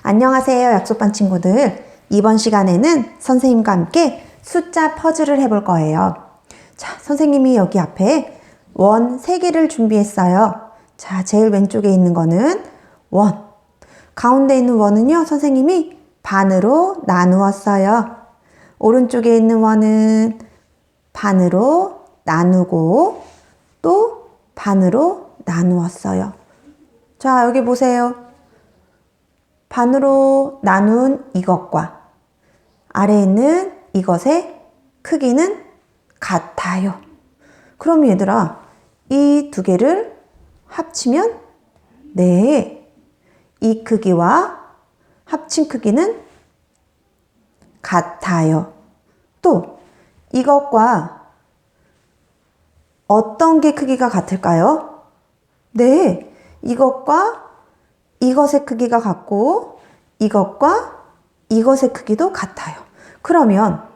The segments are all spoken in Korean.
안녕하세요, 약속반 친구들. 이번 시간에는 선생님과 함께 숫자 퍼즐을 해볼 거예요. 자, 선생님이 여기 앞에 원 3개를 준비했어요. 자, 제일 왼쪽에 있는 거는 원. 가운데 있는 원은요, 선생님이 반으로 나누었어요. 오른쪽에 있는 원은 반으로 나누고 또 반으로 나누었어요. 자, 여기 보세요. 반으로 나눈 이것과 아래에 있는 이것의 크기는 같아요. 그럼 얘들아, 이 두 개를 합치면 네, 이 크기와 합친 크기는 같아요. 또 이것과 어떤 게 크기가 같을까요? 네, 이것과 이것의 크기가 같고 이것과 이것의 크기도 같아요. 그러면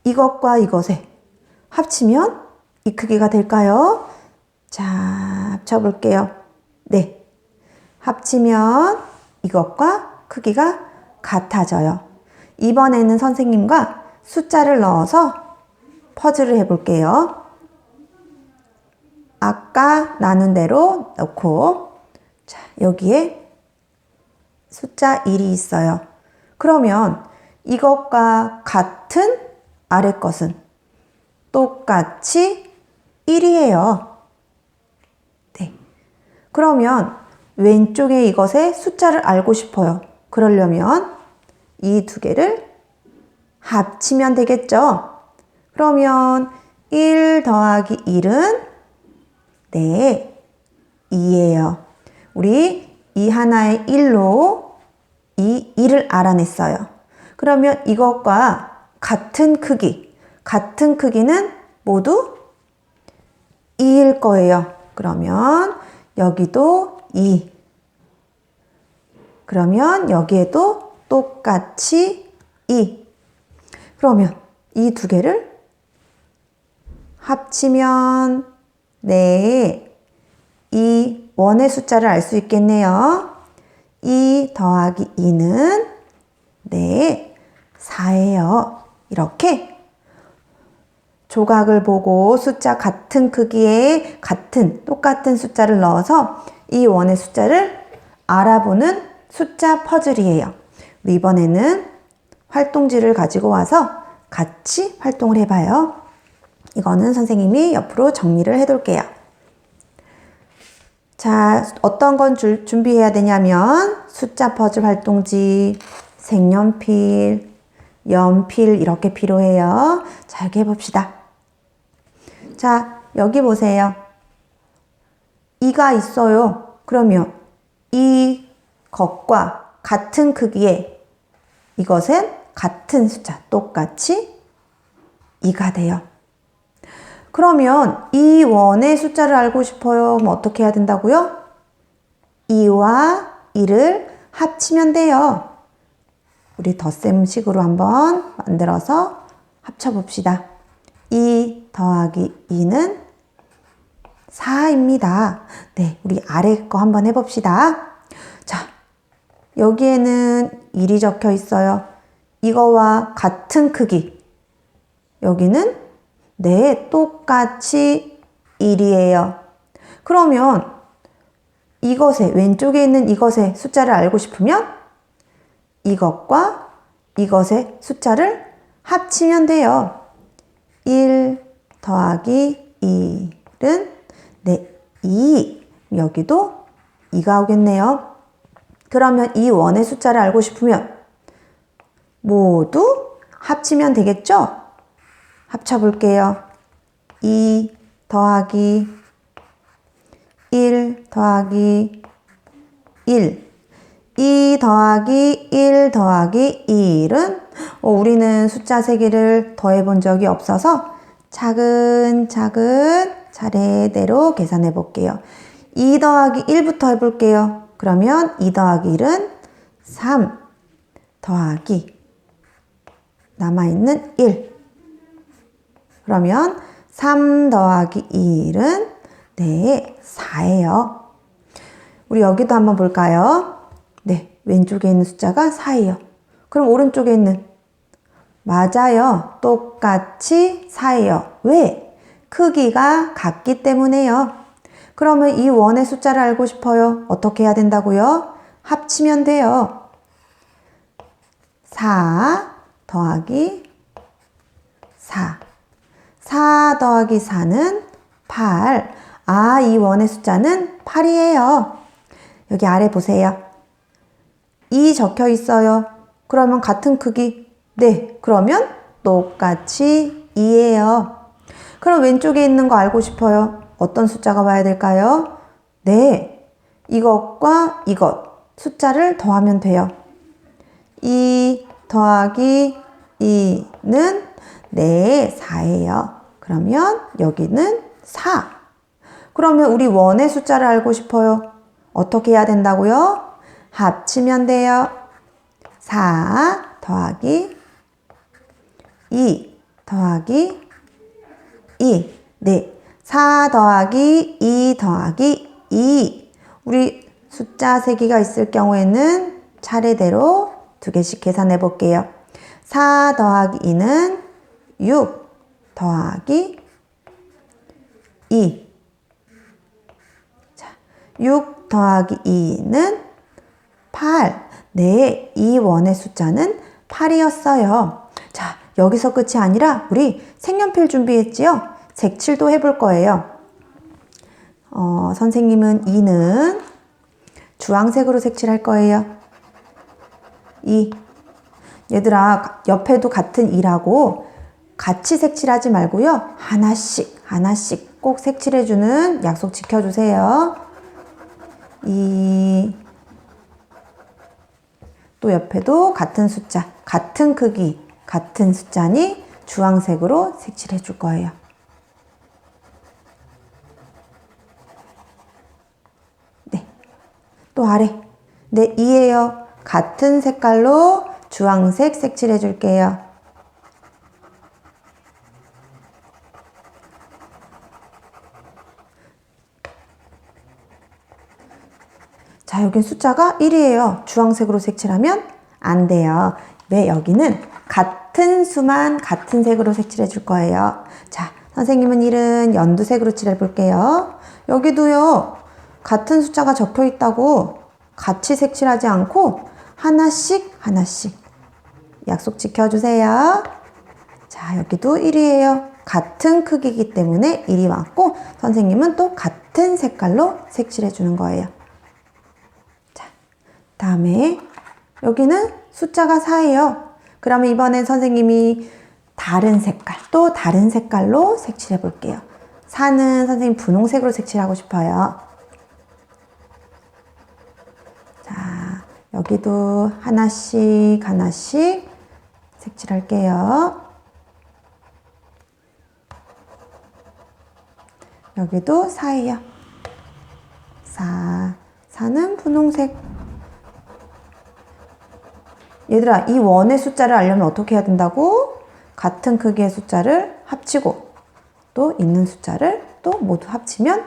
이것과 이것의 합치면 이 크기가 될까요? 자, 합쳐볼게요. 네, 합치면 이것과 크기가 같아져요. 이번에는 선생님과 숫자를 넣어서 퍼즐을 해볼게요. 아까 나눈 대로 넣고 자, 여기에 숫자 1이 있어요. 그러면 이것과 같은 아래 것은 똑같이 1이에요. 네. 그러면 왼쪽에 이것의 숫자를 알고 싶어요. 그러려면 이 두 개를 합치면 되겠죠? 그러면 1 더하기 1은 네, 2예요. 우리 이 하나의 1로 이 1을 알아냈어요. 그러면 이것과 같은 크기는 모두 2일 거예요. 그러면 여기도 2. 그러면 여기에도 똑같이 2. 그러면 이 두 개를 합치면 네, 이 원의 숫자를 알 수 있겠네요. 2 더하기 2는 네, 4예요. 이렇게 조각을 보고 숫자 같은 크기에 똑같은 숫자를 넣어서 이 원의 숫자를 알아보는 숫자 퍼즐이에요. 우리 이번에는 활동지를 가지고 와서 같이 활동을 해봐요. 이거는 선생님이 옆으로 정리를 해둘게요. 자, 어떤 건 준비해야 되냐면 숫자 퍼즐 활동지, 색연필, 연필 이렇게 필요해요. 자, 여기 해봅시다. 자, 여기 보세요. 2가 있어요. 그러면 이 것과 같은 크기에 이것은 같은 숫자, 똑같이 2가 돼요. 그러면 이 원의 숫자를 알고 싶어요. 그럼 어떻게 해야 된다고요? 2와 1을 합치면 돼요. 우리 덧셈식으로 한번 만들어서 합쳐봅시다. 2 더하기 2는 4입니다. 네, 우리 아래 거 한번 해봅시다. 자, 여기에는 1이 적혀 있어요. 이거와 같은 크기. 여기는 네, 똑같이 1이에요. 그러면 이것의 왼쪽에 있는 이것의 숫자를 알고 싶으면 이것과 이것의 숫자를 합치면 돼요. 1 더하기 1은 네, 2. 여기도 2가 오겠네요. 그러면 이 원의 숫자를 알고 싶으면 모두 합치면 되겠죠? 합쳐볼게요. 2 더하기 1 더하기 1. 2 더하기 1 더하기 1은 우리는 숫자 3개를 더해본 적이 없어서 차근차근 차례대로 계산해 볼게요. 2 더하기 1부터 해볼게요. 그러면 2 더하기 1은 3 더하기 남아있는 1. 그러면 3 더하기 1은 네, 4예요. 우리 여기도 한번 볼까요? 네, 왼쪽에 있는 숫자가 4예요. 그럼 오른쪽에 있는 맞아요. 똑같이 4예요. 왜? 크기가 같기 때문에요. 그러면 이 원의 숫자를 알고 싶어요. 어떻게 해야 된다고요? 합치면 돼요. 4 더하기 4. 4 더하기 4는 8. 아, 이 원의 숫자는 8이에요. 여기 아래 보세요. 2 적혀 있어요. 그러면 같은 크기. 네, 그러면 똑같이 2예요. 그럼 왼쪽에 있는 거 알고 싶어요. 어떤 숫자가 와야 될까요? 네, 이것과 이것 숫자를 더하면 돼요. 2 더하기 2는 네, 4예요. 그러면 여기는 4. 그러면 우리 원의 숫자를 알고 싶어요. 어떻게 해야 된다고요? 합치면 돼요. 4 더하기 2 더하기 2. 네. 4 더하기 2 더하기 2. 우리 숫자 3개가 있을 경우에는 차례대로 2개씩 계산해 볼게요. 4 더하기 2는 6 더하기 2. 자, 6 더하기 2는 8. 네, 이 원의 숫자는 8이었어요. 자, 여기서 끝이 아니라 우리 색연필 준비했지요? 색칠도 해볼 거예요. 선생님은 2는 주황색으로 색칠할 거예요. 2. 얘들아, 옆에도 같은 2라고 같이 색칠하지 말고요. 하나씩 꼭 색칠해주는 약속 지켜주세요. 2. 또 옆에도 같은 숫자, 같은 크기, 같은 숫자니 주황색으로 색칠해 줄 거예요. 네. 또 아래. 네, 2예요. 같은 색깔로 주황색 색칠해 줄게요. 자, 여기 숫자가 1이에요. 주황색으로 색칠하면 안 돼요. 왜? 여기는 같은 수만 같은 색으로 색칠해 줄 거예요. 자, 선생님은 1은 연두색으로 칠해 볼게요. 여기도요, 같은 숫자가 적혀 있다고 같이 색칠하지 않고 하나씩 약속 지켜주세요. 자, 여기도 1이에요. 같은 크기이기 때문에 1이 왔고 선생님은 또 같은 색깔로 색칠해 주는 거예요. 다음에 여기는 숫자가 4예요. 그러면 이번엔 선생님이 다른 색깔, 또 다른 색깔로 색칠해 볼게요. 4는 선생님 분홍색으로 색칠하고 싶어요. 자, 여기도 하나씩 색칠할게요. 여기도 4예요. 4는 분홍색. 얘들아, 이 원의 숫자를 알려면 어떻게 해야 된다고? 같은 크기의 숫자를 합치고 또 있는 숫자를 또 모두 합치면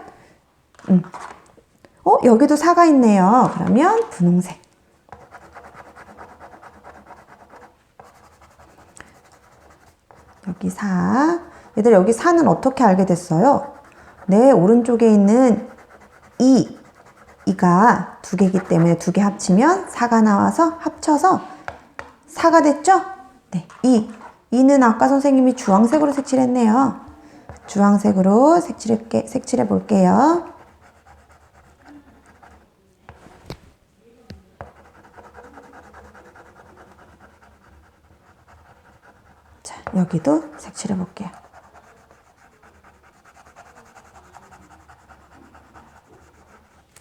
여기도 4가 있네요. 그러면 분홍색. 여기 4. 얘들 여기 4는 어떻게 알게 됐어요? 네, 오른쪽에 있는 2가 2개이기 때문에 2개 합치면 4가 나와서 합쳐서 4가 됐죠? 네, 2는 아까 선생님이 주황색으로 색칠했네요. 주황색으로 색칠해 볼게요. 자, 여기도 색칠해 볼게요.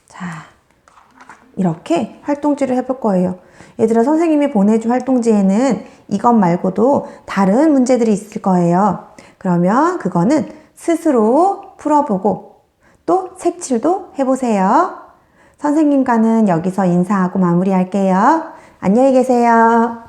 자, 이렇게 활동지를 해볼 거예요. 얘들아, 선생님이 보내준 활동지에는 이것 말고도 다른 문제들이 있을 거예요. 그러면 그거는 스스로 풀어보고 또 색칠도 해보세요. 선생님과는 여기서 인사하고 마무리할게요. 안녕히 계세요.